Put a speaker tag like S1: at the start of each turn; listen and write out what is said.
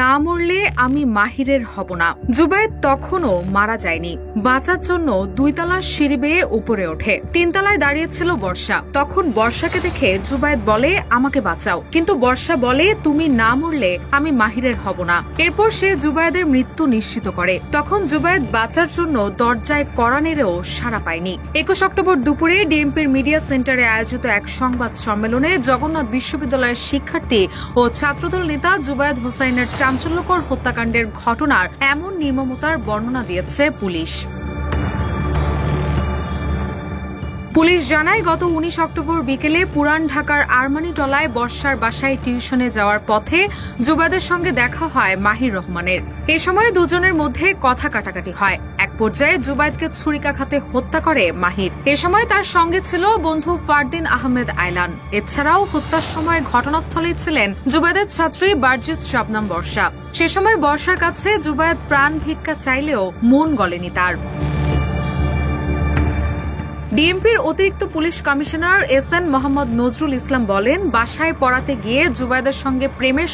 S1: না মরলে আমি মাহিরের হব না। জুবায়েদ তখনও মারা যায়নি। বাঁচার জন্য 2 তলার সিঁড়ি বেয়ে উপরে ওঠে। 3 তলায় দাঁড়িয়েছিল বর্ষা। তখন বর্ষাকে দেখে জুবায়েদ বলে, আমাকে বাঁচাও। কিন্তু বর্ষা বলে, তুমি না মরলে আমি মাহিরের হব না। এরপর সে জুবায়েদের মৃত্যু নিশ্চিত করে। তখন জুবায়েদ বাঁচার জন্য দরজায় কড়া নেড়েও সাড়া পায়নি। 21 অক্টোবর দুপুরে ডিএমপির মিডিয়া সেন্টারে আয়োজিত এক সংবাদ সম্মেলনে জগন্নাথ বিশ্ববিদ্যালয়ের শিক্ষার্থী ও ছাত্রদল নেতা জুবায়েদ হোসাইনের চাঞ্চল্যকর হত্যাকাণ্ডের ঘটনার এমন নির্মমতার বর্ণনা দিয়েছে পুলিশ। পুলিশ জানায়, গত 19 অক্টোবর বিকেলে পুরান ঢাকার আরমানিটলায় বর্ষার বাসায় টিউশনে যাওয়ার পথে জুবায়েদের সঙ্গে দেখা হয় মাহির রহমানের। এ সময় দুজনের মধ্যে কথা কাটাকাটি হয়। এক পর্যায়ে জুবায়েদকে ছুরিকাঘাতে হত্যা করে মাহির। এ সময় তার সঙ্গে ছিল বন্ধু ফারদিন আহমেদ আয়লান। এছাড়াও হত্যার সময় ঘটনাস্থলেই ছিলেন জুবায়েদের ছাত্রী বার্জিস শাবনাম বর্ষা। সে সময় বর্ষার কাছে জুবায়েদ প্রাণ ভিক্ষা চাইলেও মন গলেনি তার। ডিএমপির অতিরিক্ত পুলিশ কমিশনার এসএন মোহাম্মদ নজরুল ইসলাম বলেন, বাসায় পড়াতে গিয়ে জুবায়েদের সঙ্গে প্রেমের